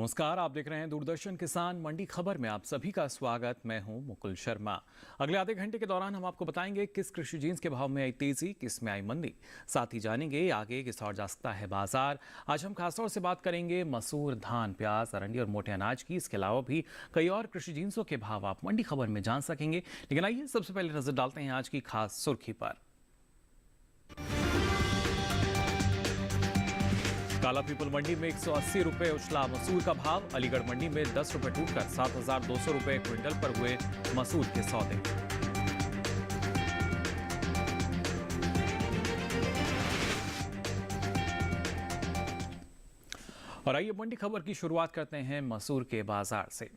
नमस्कार, आप देख रहे हैं दूरदर्शन किसान मंडी खबर में आप सभी का स्वागत। मैं हूं मुकुल शर्मा। अगले आधे घंटे के दौरान हम आपको बताएंगे किस कृषि जींस के भाव में आई तेजी, किस में आई मंदी। साथ ही जानेंगे आगे किस और जा सकता है बाजार। आज हम खासतौर से बात करेंगे मसूर, धान, प्याज, अरंडी और मोटे अनाज की। इसके अलावा भी कई और कृषि जींसों के भाव आप मंडी खबर में जान सकेंगे। लेकिन आइए सबसे पहले नजर डालते हैं आज की खास सुर्खी पर। काला पीपल मंडी में 180 रुपए उछला मसूर का भाव। अलीगढ़ मंडी में 10 रुपए टूटकर 7,200 रुपए क्विंटल पर हुए मसूर के सौदे। और आइए मंडी खबर की शुरुआत करते हैं मसूर के बाजार से।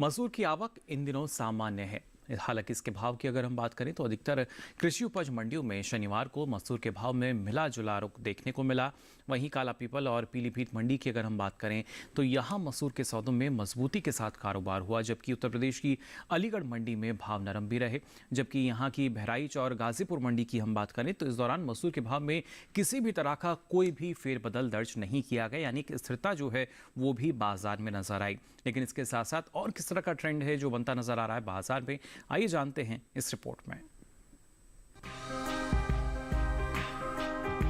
मसूर की आवक इन दिनों सामान्य है। हालांकि इसके भाव की अगर हम बात करें तो अधिकतर कृषि उपज मंडियों में शनिवार को मसूर के भाव में मिला जुला रुख देखने को मिला। वहीं काला पीपल और पीलीभीत मंडी की अगर हम बात करें तो यहां मसूर के सौदों में मजबूती के साथ कारोबार हुआ, जबकि उत्तर प्रदेश की अलीगढ़ मंडी में भाव नरम भी रहे। जबकि यहाँ की बहराइच और गाजीपुर मंडी की हम बात करें तो इस दौरान मसूर के भाव में किसी भी तरह का कोई भी फेरबदल दर्ज नहीं किया गया, यानी कि स्थिरता जो है वो भी बाजार में नजर आई। लेकिन इसके साथ साथ और किस तरह का ट्रेंड है जो बनता नजर आ रहा है बाजार में, आइए जानते हैं इस रिपोर्ट में।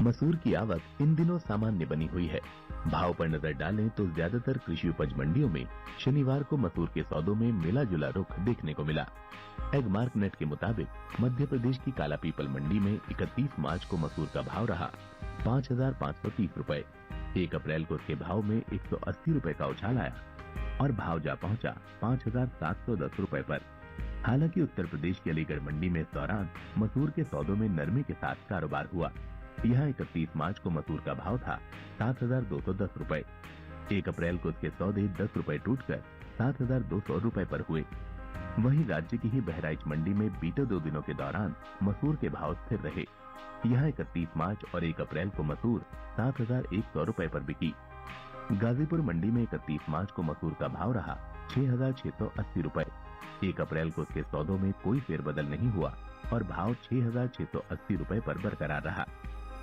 मसूर की आवक इन दिनों सामान्य बनी हुई है। भाव पर नजर डालें तो ज्यादातर कृषि उपज मंडियों में शनिवार को मसूर के सौदों में मिला जुला रुख देखने को मिला। एगमार्क नेट के मुताबिक मध्य प्रदेश की काला पीपल मंडी में 31 मार्च को मसूर का भाव रहा 5,530 रुपए। 1 अप्रैल को उसके भाव में 180 रुपए का उछाल आया और भाव जा पहुंचा 5,710 रुपए पर। हालांकि उत्तर प्रदेश की अलीगढ़ मंडी में इस दौरान मसूर के सौदों में नरमी के साथ कारोबार हुआ। यहाँ 31 मार्च को मसूर का भाव था 7,210 रुपए। 1 अप्रैल को उसके सौदे 10 रुपए टूटकर 7,200 रुपए पर हुए। वहीं राज्य की ही बहराइच मंडी में बीते 2 दिनों के दौरान मसूर के भाव स्थिर रहे। यहाँ 31 मार्च और 1 अप्रैल को मसूर 7,100 रुपए पर बिकी। गाजीपुर मंडी में 31 मार्च को मसूर का भाव रहा 6,680 रुपए। 1 अप्रैल को उसके सौदों में कोई फेरबदल नहीं हुआ और भाव 6,680 रुपए पर बरकरार रहा।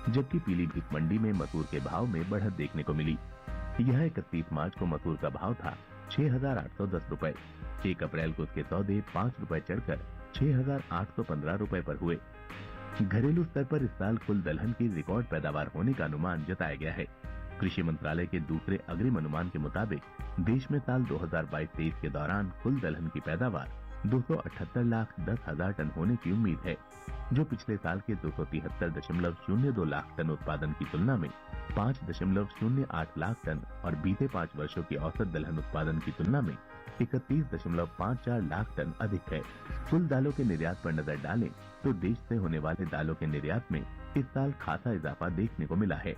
जबकि पीलीभीत मंडी में मसूर के भाव में बढ़त देखने को मिली। यह 31 मार्च को मसूर का भाव था 6,810 रुपए। 1 अप्रैल को उसके सौदे 5 रुपए चढ़कर 6,815 रुपए पर हुए। घरेलू स्तर पर इस साल कुल दलहन की रिकॉर्ड पैदावार होने का अनुमान जताया गया है। कृषि मंत्रालय के दूसरे अग्रिम अनुमान के मुताबिक देश में साल 2022-23 के दौरान कुल दलहन की पैदावार 278,10,000 टन होने की उम्मीद है, जो पिछले साल के 273.02 लाख टन उत्पादन की तुलना में 5.08 लाख टन और बीते 5 वर्षों की औसत दलहन उत्पादन की तुलना में 31.54 लाख टन अधिक है। कुल दालों के निर्यात पर नजर डालें तो देश से होने वाले दालों के निर्यात में इस साल खासा इजाफा देखने को मिला है।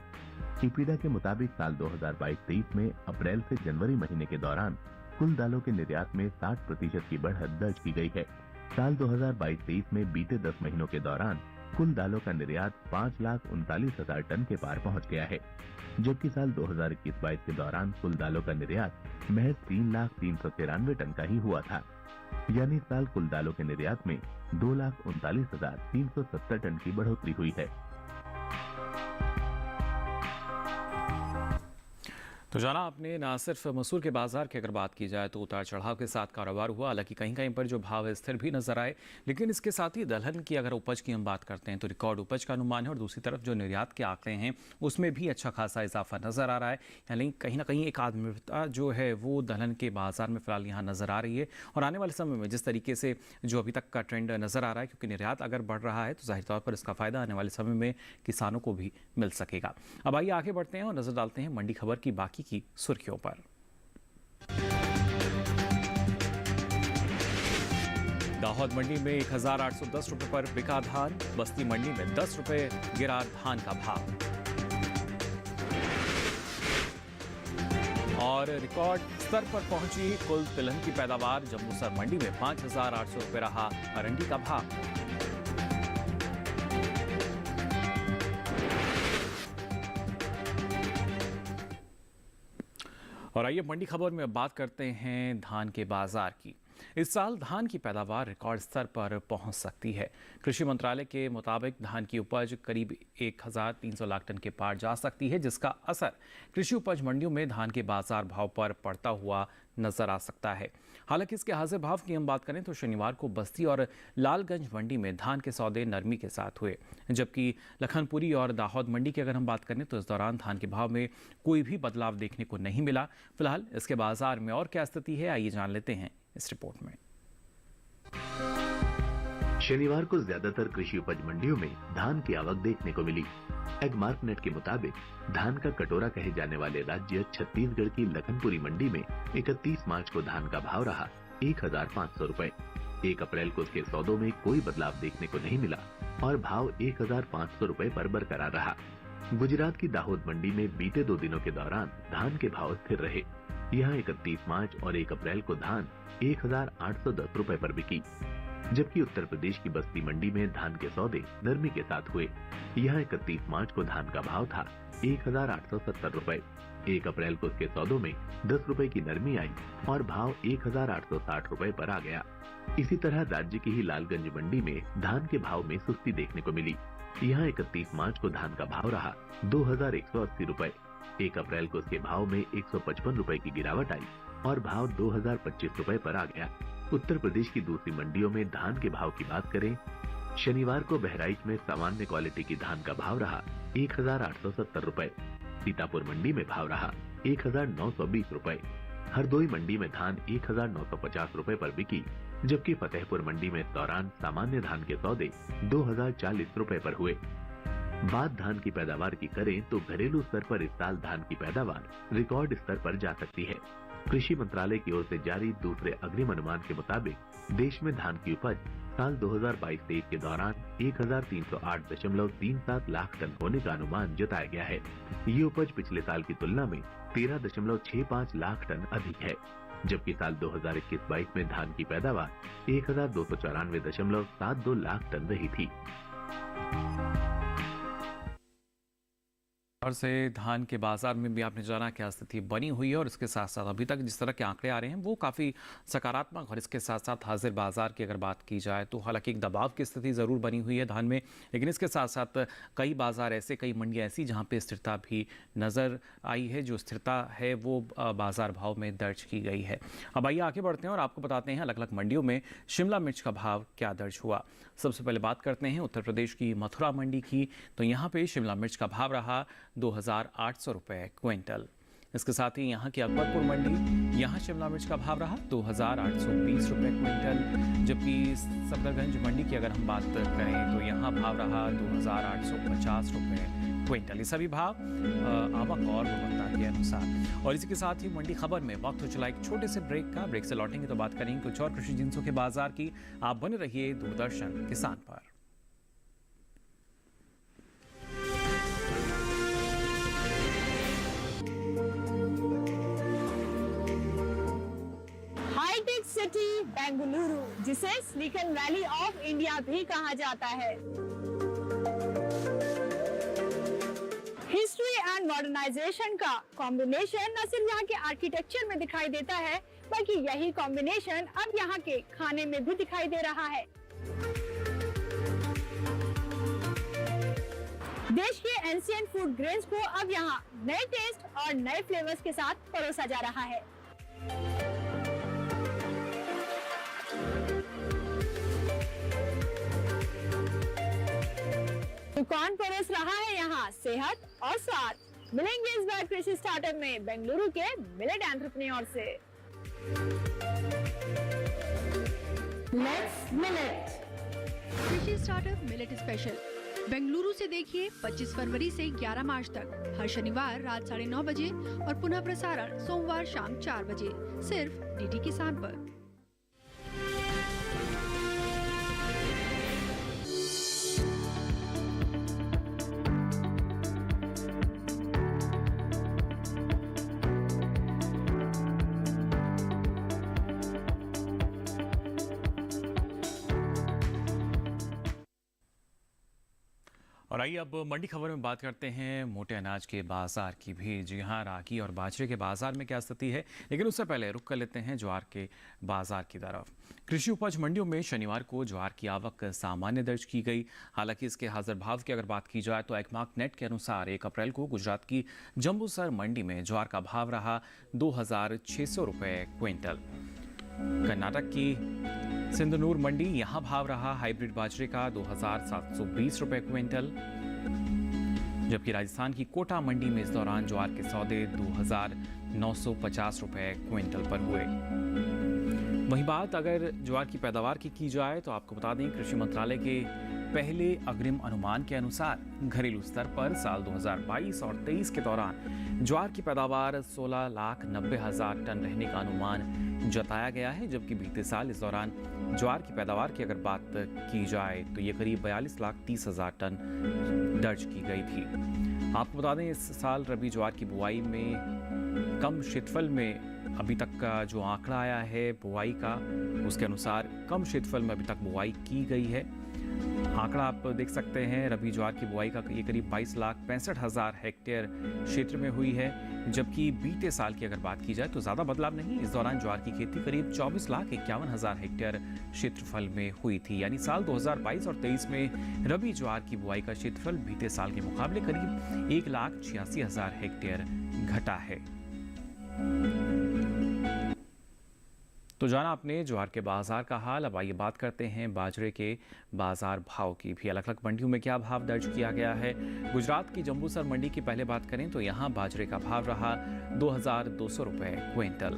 इपीडा के मुताबिक साल 2022-23 में अप्रैल से जनवरी महीने के दौरान कुल दालों के निर्यात में 60% की बढ़त दर्ज की गई है। साल 2022-23 में बीते 10 महीनों के दौरान कुल दालों का निर्यात 5,39,000 टन के पार पहुंच गया है, जबकि साल 2021-22 के दौरान कुल दालों का निर्यात महज 3,393 टन का ही हुआ था। यानी साल कुल दालों के निर्यात में 2,39,370 टन की बढ़ोतरी हुई है। तो जाना आपने ना सिर्फ मसूर के बाजार की अगर बात की जाए तो उतार चढ़ाव के साथ कारोबार हुआ। हालांकि कहीं कहीं पर जो भाव है स्थिर भी नजर आए, लेकिन इसके साथ ही दलहन की अगर उपज की हम बात करते हैं तो रिकॉर्ड उपज का अनुमान है और दूसरी तरफ जो निर्यात के आंकड़े हैं उसमें भी अच्छा खासा इजाफा नजर आ रहा है। यानी कहीं ना कहीं एक आत्मनिर्भरता जो है वो दलहन के बाजार में फिलहाल यहाँ नजर आ रही है। और आने वाले समय में जिस तरीके से जो अभी तक का ट्रेंड नजर आ रहा है, क्योंकि निर्यात अगर बढ़ रहा है तो जाहिर तौर पर इसका फायदा आने वाले समय में किसानों को भी मिल सकेगा। अब आइए आगे बढ़ते हैं और नजर डालते हैं मंडी खबर की बाकी की सुर्खियों पर। दाहोद मंडी में 1,810 रुपए पर बिका धान। बस्ती मंडी में 10 रुपए गिरा धान का भाव। और रिकॉर्ड स्तर पर पहुंची कुल तिलहन की पैदावार। जम्मूसर मंडी में 5,800 रुपए रहा अरंडी का भाव। और आइए मंडी खबर में बात करते हैं धान के बाजार की। इस साल धान की पैदावार रिकॉर्ड स्तर पर पहुंच सकती है। कृषि मंत्रालय के मुताबिक धान की उपज करीब 1300 लाख टन के पार जा सकती है, जिसका असर कृषि उपज मंडियों में धान के बाजार भाव पर पड़ता हुआ नजर आ सकता है। हालांकि इसके हाजिर भाव की हम बात करें तो शनिवार को बस्ती और लालगंज मंडी में धान के सौदे नरमी के साथ हुए, जबकि लखनपुरी और दाहोद मंडी की अगर हम बात करें तो इस दौरान धान के भाव में कोई भी बदलाव देखने को नहीं मिला। फिलहाल इसके बाजार में और क्या स्थिति है, आइए जान लेते हैं इस रिपोर्ट में। शनिवार को ज्यादातर कृषि उपज मंडियों में धान की आवक देखने को मिली। एगमार्कनेट के मुताबिक धान का कटोरा कहे जाने वाले राज्य छत्तीसगढ़ की लखनपुरी मंडी में 31 मार्च को धान का भाव रहा 1500 रुपए। 1 अप्रैल को उसके सौदों में कोई बदलाव देखने को नहीं मिला और भाव 1500 रुपए पर बरकरार रहा। गुजरात की दाहोद मंडी में बीते 2 दिनों के दौरान धान के भाव स्थिर रहे। यहाँ 31 मार्च और 1 अप्रैल को धान 1810 रुपए पर बिकी, जबकि उत्तर प्रदेश की बस्ती मंडी में धान के सौदे नरमी के साथ हुए। यहाँ 31 मार्च को धान का भाव था 1870 रुपए। 1 अप्रैल को उसके सौदों में 10 रुपए की नरमी आई और भाव 1860 रुपए पर आ गया। इसी तरह राज्य की ही लालगंज मंडी में धान के भाव में सुस्ती देखने को मिली। यहाँ 31 मार्च को धान का भाव रहा 2180 रुपए। 1 अप्रैल को उसके भाव में 155 रुपए की गिरावट आई और भाव 2025 रुपए पर आ गया। उत्तर प्रदेश की दूसरी मंडियों में धान के भाव की बात करें, शनिवार को बहराइच में सामान्य क्वालिटी की धान का भाव रहा 1870 रुपए। सीतापुर मंडी में भाव रहा 1920 रुपए। हरदोई मंडी में धान 1950 रुपए पर बिकी, जबकि फतेहपुर मंडी में इस दौरान सामान्य धान के सौदे 2040 रुपए पर हुए। बात धान की पैदावार की करें तो घरेलू स्तर पर इस साल धान की पैदावार रिकॉर्ड स्तर पर जा सकती है। कृषि मंत्रालय की ओर से जारी दूसरे अग्रिम अनुमान के मुताबिक देश में धान की उपज साल 2022-23 के दौरान 1308.37 लाख टन होने का अनुमान जताया गया है। ये उपज पिछले साल की तुलना में 13.65 लाख टन अधिक है, जबकि साल 2021-22 में धान की पैदावार 1294.72 लाख टन रही थी। और से धान के बाजार में भी आपने जाना क्या स्थिति बनी हुई है, और इसके साथ साथ अभी तक जिस तरह के आंकड़े आ रहे हैं वो काफ़ी सकारात्मक, और इसके साथ साथ हाजिर बाजार की अगर बात की जाए तो हालांकि एक दबाव की स्थिति ज़रूर बनी हुई है धान में, लेकिन इसके साथ साथ कई बाजार ऐसे, कई मंडियाँ ऐसी जहाँ पे स्थिरता भी नज़र आई है। जो स्थिरता है वो बाजार भाव में दर्ज की गई है। अब आइए आगे बढ़ते हैं और आपको बताते हैं अलग अलग मंडियों में शिमला मिर्च का भाव क्या दर्ज हुआ। सबसे पहले बात करते हैं उत्तर प्रदेश की मथुरा मंडी की, तो यहाँ पे शिमला मिर्च का भाव रहा 2800 रुपए क्विंटल। इसके साथ ही यहाँ की अकबरपुर मंडी, यहाँ शिमला मिर्च का भाव रहा 2820 रुपए क्विंटल, जबकि सफदरगंज मंडी की अगर हम बात करें तो यहाँ भाव रहा 2850 रुपए क्विंटल। ये सभी भाव आवक और गुणवत्ता के अनुसार। और इसी के साथ ही मंडी खबर में वक्त हो चला एक छोटे से ब्रेक का। ब्रेक से लौटेंगे तो बात करेंगे कुछ और कृषि जिंसों के बाजार की। आप बने रहिए दूरदर्शन किसान पर। हाईटेक सिटी बेंगलुरु, जिसे सिलिकॉन वैली ऑफ इंडिया भी कहा जाता है, हिस्ट्री एंड मॉडर्नाइजेशन का कॉम्बिनेशन न सिर्फ यहाँ के आर्किटेक्चर में दिखाई देता है, बल्कि यही कॉम्बिनेशन अब यहाँ के खाने में भी दिखाई दे रहा है। देश के एंशिएंट फूड ग्रेन्स को अब यहाँ नए टेस्ट और नए फ्लेवर्स के साथ परोसा जा रहा है। दुकान परोस रहा है यहाँ सेहत और स्वाद। मिलेंगे इस बार कृषि स्टार्टअप में बेंगलुरु के मिलेट एंटरप्रेन्योर से। Let's millet. कृषि स्टार्टअप मिलेट स्पेशल बेंगलुरु से देखिए 25 फरवरी से 11 मार्च तक, हर शनिवार रात 9:30 बजे और पुनः प्रसारण सोमवार शाम 4 बजे, सिर्फ डीडी किसान पर। और आइए अब मंडी खबर में बात करते हैं मोटे अनाज के बाजार की भी। जी हाँ, रागी और बाजरे के बाजार में क्या स्थिति है, लेकिन उससे पहले रुक कर लेते हैं ज्वार के बाजार की तरफ। कृषि उपज मंडियों में शनिवार को ज्वार की आवक सामान्य दर्ज की गई। हालांकि इसके हाजिर भाव की अगर बात की जाए तो एगमार्क नेट के अनुसार 1 अप्रैल को गुजरात की जम्बूसर मंडी में ज्वार का भाव रहा 2,600 रुपये क्विंटल। कर्नाटक की सिंधनूर मंडी, यहां भाव रहा हाइब्रिड बाजरे का 2,720 रुपये क्विंटल। जबकि राजस्थान की कोटा मंडी में इस दौरान ज्वार के सौदे 2,950 रुपये क्विंटल पर हुए। वहीं बात अगर ज्वार की पैदावार की जाए तो आपको बता दें, कृषि मंत्रालय के पहले अग्रिम अनुमान के अनुसार घरेलू स्तर पर साल 2022 और 23 के दौरान ज्वार की पैदावार 16,90,000 टन रहने का अनुमान जताया गया है। जबकि बीते साल इस दौरान ज्वार की पैदावार की अगर बात की जाए तो ये करीब 42,30,000 टन दर्ज की गई थी। आपको बता दें, इस साल रबी ज्वार की बुआई में कम क्षेत्रफल में अभी तक का जो आंकड़ा आया है बुआई का, उसके अनुसार कम क्षेत्रफल में अभी तक बुआई की गई है। आंकड़ा आप देख सकते हैं, रबी ज्वार की बुआई का ये करीब 22,65,000 हेक्टेयर क्षेत्र में हुई है। जबकि बीते साल की अगर बात की जाए तो ज़्यादा बदलाव नहीं। इस दौरान ज्वार की खेती करीब 24,51,000 हेक्टेयर क्षेत्रफल में हुई थी। यानी साल 2022 और 23 में रबी ज्वार की बुआई का क्षेत्रफल बीते साल के मुकाबले करीब 1,86,000 हेक्टेयर घटा है। तो जाना आपने ज्वार के बाजार का हाल। अब आइए बात करते हैं बाजरे के बाजार भाव की भी। अलग अलग मंडियों में क्या भाव दर्ज किया गया है। गुजरात की जम्बूसर मंडी की पहले बात करें तो यहाँ बाजरे का भाव रहा 2,200 रुपये क्विंटल।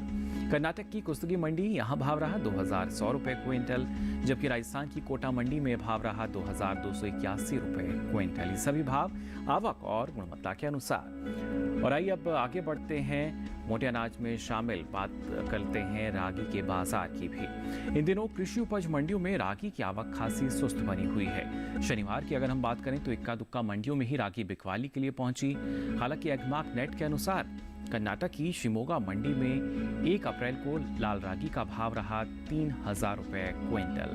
कर्नाटक की कुस्तगी मंडी, यहाँ भाव रहा 2,100 रुपये क्विंटल। जबकि राजस्थान की कोटा मंडी में भाव रहा 2,281 रुपये क्विंटल। ये सभी भाव आवक और गुणवत्ता के अनुसार। और आइए अब आगे बढ़ते हैं, मोटे अनाज में शामिल बात करते हैं रागी के बाजार की भी। इन दिनों कृषि उपज मंडियों में रागी की आवक खासी सुस्त बनी हुई है। शनिवार की अगर हम बात करें तो इक्का दुक्का मंडियों में ही रागी बिकवाली के लिए पहुंची। हालांकि एगमार्क नेट के अनुसार कर्नाटक की शिमोगा मंडी में 1 अप्रैल को लाल रागी का भाव रहा 3,000 रुपये क्विंटल।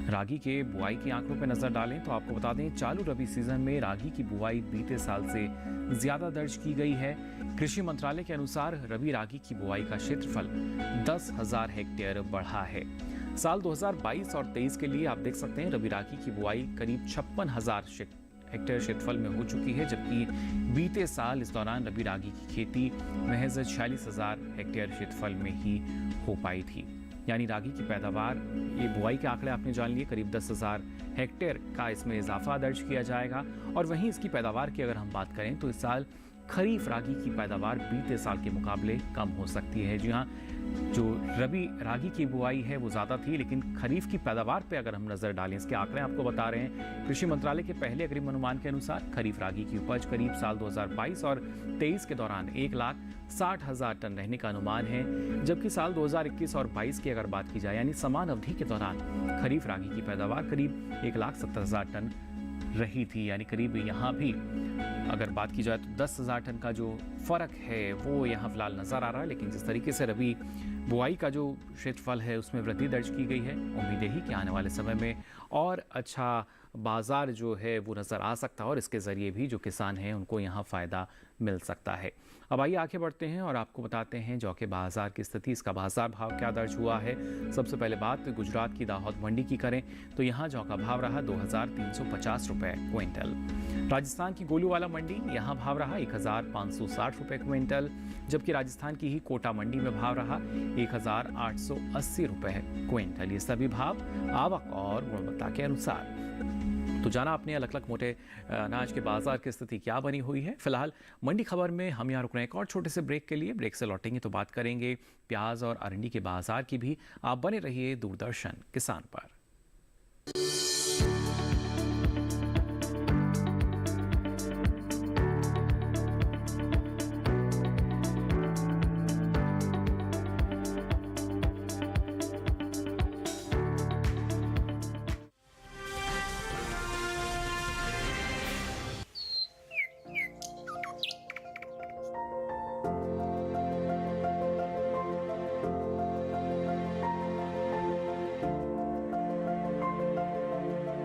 रागी के बुआई के आंकड़ों पर नजर डालें तो आपको बता दें, चालू रबी सीजन में रागी की बुआई बीते साल से ज्यादा दर्ज की गई है। कृषि मंत्रालय के अनुसार रबी रागी की बुआई का क्षेत्रफल 10,000 हेक्टेयर बढ़ा है। साल 2022 और 23 के लिए आप देख सकते हैं, रबी रागी की बुआई करीब 56,000 हेक्टेयर क्षेत्रफल में हो चुकी है। जबकि बीते साल इस दौरान रबी रागी की खेती महज 46,000 हेक्टेयर क्षेत्रफल में ही हो पाई थी। यानी रागी की पैदावार, ये बुआई के आंकड़े आपने जान लिए, करीब 10,000 हेक्टेयर का इसमें इजाफा दर्ज किया जाएगा। और वहीं इसकी पैदावार की अगर हम बात करें तो इस साल खरीफ रागी की पैदावार बीते साल के मुकाबले कम हो सकती है। जी हाँ, जो रबी रागी की बुआई है वो ज़्यादा थी, लेकिन खरीफ की पैदावार पे अगर हम नज़र डालें, इसके आंकड़े आपको बता रहे हैं। कृषि मंत्रालय के पहले अग्रिम अनुमान के अनुसार खरीफ रागी की उपज करीब साल 2022 और 23 के दौरान 1,60,000 टन रहने का अनुमान है। जबकि साल 2021 और 22 की अगर बात की जाए, यानी समान अवधि के दौरान खरीफ रागी की पैदावार करीब 1,70,000 टन रही थी। यानी करीब यहाँ भी अगर बात की जाए तो 10,000 टन का जो फ़र्क है वो यहाँ फिलहाल नज़र आ रहा है। लेकिन जिस तरीके से रबी बुआई का जो क्षेत्रफल है उसमें वृद्धि दर्ज की गई है, उम्मीद है कि आने वाले समय में और अच्छा बाज़ार जो है वो नज़र आ सकता है और इसके ज़रिए भी जो किसान हैं उनको यहाँ फ़ायदा मिल सकता है। अब आइए आगे बढ़ते हैं और आपको बताते हैं जौ के बाजार की स्थिति, इसका बाजार भाव क्या दर्ज हुआ है। सबसे पहले बात गुजरात की दाहोद मंडी की करें तो यहाँ जौ का भाव रहा 2,350 रुपये क्विंटल। राजस्थान की गोलूवाला मंडी, यहाँ भाव रहा 1,560 रुपये क्विंटल। जबकि राजस्थान की ही कोटा मंडी में भाव रहा 1,880 रुपये क्विंटल। ये सभी भाव आवक और गुणवत्ता के अनुसार। तो जाना आपने अलग अलग मोटे अनाज के बाजार की स्थिति क्या बनी हुई है। फिलहाल मंडी खबर में हम यहाँ रुक रहे हैं एक और छोटे से ब्रेक के लिए। ब्रेक से लौटेंगे तो बात करेंगे प्याज और अरंडी के बाजार की भी। आप बने रहिए दूरदर्शन किसान पर।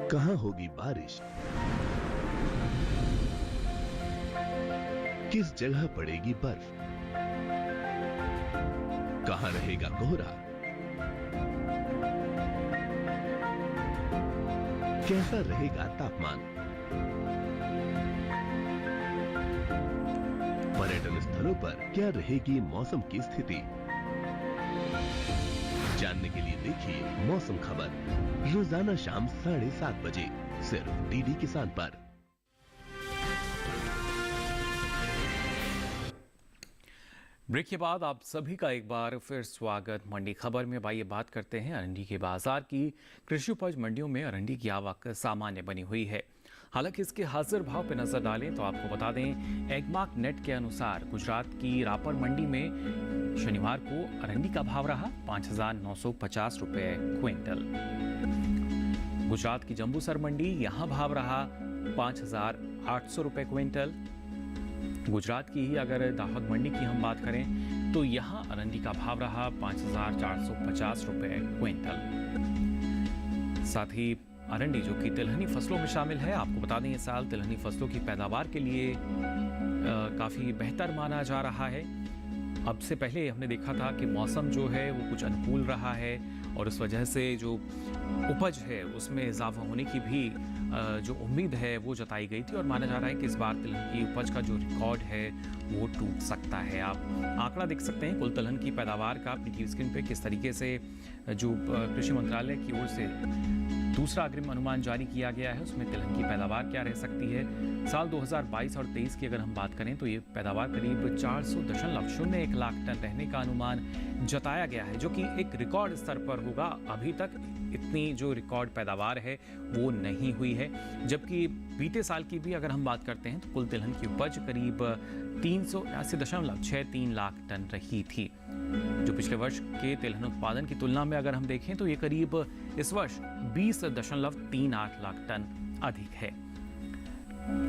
कहाँ होगी बारिश, किस जगह पड़ेगी बर्फ, कहाँ रहेगा कोहरा, कैसा रहेगा तापमान। पर्यटन स्थलों पर क्या रहेगी मौसम की स्थिति, जानने के लिए देखिए मौसम खबर रोजाना शाम 7:30 बजे सिर्फ डीडी किसान पर। ब्रेक के बाद आप सभी का एक बार फिर स्वागत। मंडी खबर में आइए बात करते हैं अरंडी के बाजार की। कृषि उपज मंडियों में अरंडी की आवक सामान्य बनी हुई है। हालांकि इसके हाजिर भाव पर नजर डालें तो आपको बता दें, एगमार्क नेट के अनुसार गुजरात की रापर मंडी में शनिवार को अरंडी का भाव रहा 5,950 रुपए क्विंटल। गुजरात की जंबूसर मंडी यहां भाव रहा 5,800 रुपए क्विंटल। गुजरात की ही अगर दाहोद मंडी की हम बात करें तो यहां अरंडी का भाव रहा 5,450 रुपए क्विंटल। साथ ही अरंडी जो कि तिलहनी फसलों में शामिल है, आपको बता दें इस साल तिलहनी फसलों की पैदावार के लिए काफ़ी बेहतर माना जा रहा है। अब से पहले हमने देखा था कि मौसम जो है वो कुछ अनुकूल रहा है और इस वजह से जो उपज है उसमें इजाफा होने की भी जो उम्मीद है वो जताई गई थी और माना जा रहा है कि इस बार तिलहन की उपज का जो रिकॉर्ड है वो टूट सकता है। आप आंकड़ा देख सकते हैं कुल तिलहन की पैदावार का अपनी टीवी स्क्रीन पे, किस तरीके से जो कृषि मंत्रालय की ओर से दूसरा अग्रिम अनुमान जारी किया गया है उसमें तिलहन की पैदावार क्या रह सकती है। साल 2022 और 23 की अगर हम बात करें तो ये पैदावार करीब 400.01 लाख टन रहने का अनुमान जताया गया है, जो कि एक रिकॉर्ड स्तर पर होगा। अभी तक इतनी जो रिकॉर्ड पैदावार है वो नहीं हुई है। जबकि बीते साल की भी अगर हम बात करते हैं तो कुल तिलहन की उपज करीब 380.63 लाख टन रही थी, जो पिछले वर्ष के तिलहन उत्पादन की तुलना में अगर हम देखें तो ये करीब इस वर्ष 20.38 लाख टन अधिक है।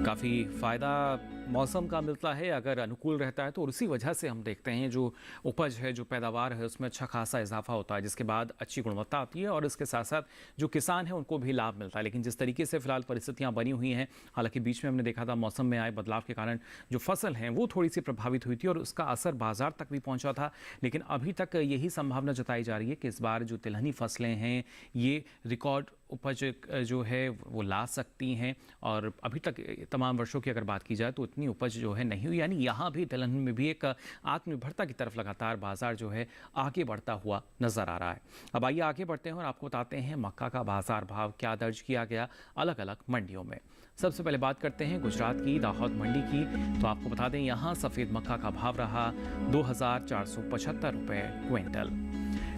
काफ़ी फ़ायदा मौसम का मिलता है अगर अनुकूल रहता है तो, और उसी वजह से हम देखते हैं जो उपज है, जो पैदावार है उसमें अच्छा खासा इजाफा होता है, जिसके बाद अच्छी गुणवत्ता आती है और इसके साथ साथ जो किसान है उनको भी लाभ मिलता है। लेकिन जिस तरीके से फिलहाल परिस्थितियां बनी हुई हैं, हालांकि बीच में हमने देखा था मौसम में आए बदलाव के कारण जो फसल हैं वो थोड़ी सी प्रभावित हुई थी और उसका असर बाजार तक भी पहुँचा था। लेकिन अभी तक यही संभावना जताई जा रही है कि इस बार जो तिलहनी फसलें हैं ये रिकॉर्ड उपज जो है वो ला सकती हैं। और अभी तक तमाम वर्षों की अगर बात की जाए तो इतनी उपज जो है नहीं हुई, यानी यहाँ भी तिलहन में भी एक आत्मनिर्भरता की तरफ लगातार बाजार जो है आगे बढ़ता हुआ नजर आ रहा है। अब आइए आगे बढ़ते हैं और आपको बताते हैं मक्का का बाजार भाव क्या दर्ज किया गया अलग अलग मंडियों में। सबसे पहले बात करते हैं गुजरात की दाहोद मंडी की, तो आपको बता दें यहाँ सफ़ेद मक्का का भाव रहा 2,475 रुपए क्विंटल।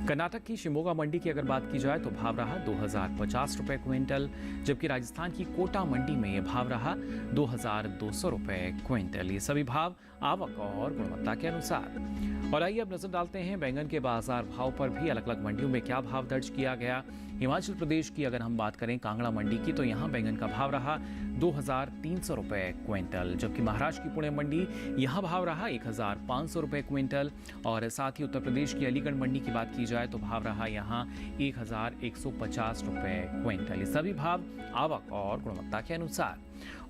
कर्नाटक की शिमोगा मंडी की अगर बात की जाए तो भाव रहा 2,050 रुपए क्विंटल, जबकि राजस्थान की कोटा मंडी में ये भाव रहा 2,200 रुपए क्विंटल। ये सभी भाव आवक और गुणवत्ता के अनुसार। और आइए अब नजर डालते हैं बैंगन के बाजार भाव पर भी अलग अलग मंडियों में क्या भाव दर्ज किया गया। हिमाचल प्रदेश की अगर हम बात करें कांगड़ा मंडी की तो यहाँ बैंगन का भाव रहा 2,300 रुपए क्विंटल, जबकि महाराष्ट्र की पुणे मंडी यहाँ भाव रहा 1,500 रुपए क्विंटल। और साथ ही उत्तर प्रदेश की अलीगढ़ मंडी की बात की जाए तो भाव रहा यहाँ 1,150 रुपए क्विंटल। ये सभी भाव आवक और गुणवत्ता के अनुसार।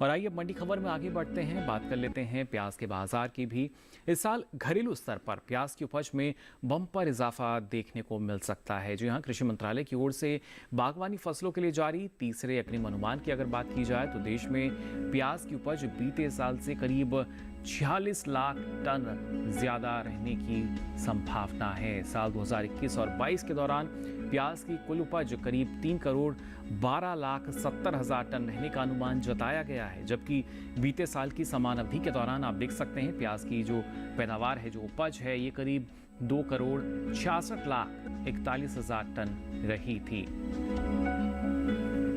और आइए अब मंडी खबर में आगे बढ़ते हैं, बात कर लेते हैं प्याज के बाजार की भी। इस साल घरेलू स्तर पर प्याज की उपज में बम्पर इजाफा देखने को मिल सकता है। जो यहाँ कृषि मंत्रालय की ओर से बागवानी फसलों के लिए जारी तीसरे अग्रिम अनुमान की अगर बात की जाए तो देश में प्याज की उपज बीते साल से करीब 46 लाख टन ज्यादा रहने की संभावना है। साल 2021 और 22 के दौरान प्याज की कुल उपज करीब 3,12,70,000 टन रहने का अनुमान जताया गया है, जबकि बीते साल की समान अवधि के दौरान आप देख सकते हैं प्याज की जो पैदावार है, जो उपज है, ये करीब 2,66,41,000 टन रही थी।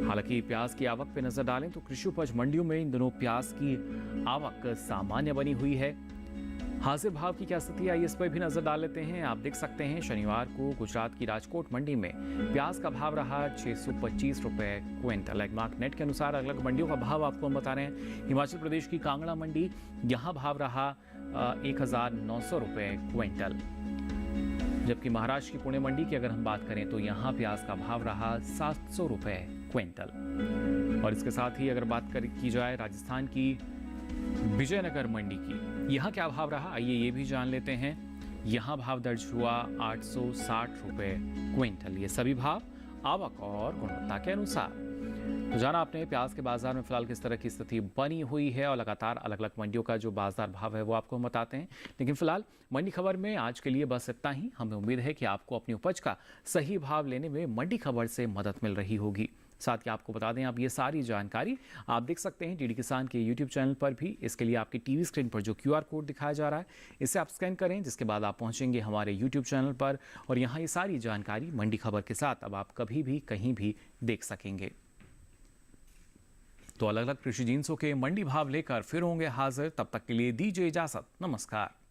हालांकि प्याज की आवक पे नजर डालें तो कृषि उपज मंडियों में इन दिनों प्याज की आवक सामान्य बनी हुई है। हाजिर भाव की क्या स्थिति आई इस पर भी नजर डाल लेते हैं। आप देख सकते हैं शनिवार को गुजरात की राजकोट मंडी में प्याज का भाव रहा 625 रुपए क्विंटल। एगमार्क नेट के अनुसार अलग अलग मंडियों का भाव आपको हम बता रहे हैं। हिमाचल प्रदेश की कांगड़ा मंडी यहाँ भाव रहा 1,900 रुपए क्विंटल, जबकि महाराष्ट्र की पुणे मंडी की अगर हम बात करें तो यहाँ प्याज का भाव रहा 700 रुपए क्विंटल। और इसके साथ ही अगर बात की जाए राजस्थान की विजयनगर मंडी की, यहाँ क्या भाव रहा, आइए ये भी जान लेते हैं। यहाँ भाव दर्ज हुआ 860 रुपये क्विंटल। ये सभी भाव आवक और गुणवत्ता के अनुसार। तो जाना आपने प्याज के बाजार में फिलहाल किस तरह की स्थिति बनी हुई है और लगातार अलग अलग मंडियों का जो बाजार भाव है वो आपको हम बताते हैं। लेकिन फिलहाल मंडी खबर में आज के लिए बस इतना ही। हमें उम्मीद है कि आपको अपनी उपज का सही भाव लेने में मंडी खबर से मदद मिल रही होगी। साथ ही आपको बता दें, आप ये सारी जानकारी आप देख सकते हैं डीडी किसान के यूट्यूब चैनल पर भी। इसके लिए आपकी टीवी स्क्रीन पर जो QR कोड दिखाया जा रहा है, इसे आप स्कैन करें, जिसके बाद आप पहुंचेंगे हमारे यूट्यूब चैनल पर और यहाँ ये सारी जानकारी मंडी खबर के साथ अब आप कभी भी कहीं भी देख सकेंगे। तो अलग अलग कृषि जिंसों के मंडी भाव लेकर फिर होंगे हाजिर। तब तक के लिए दीजिए इजाजत। नमस्कार।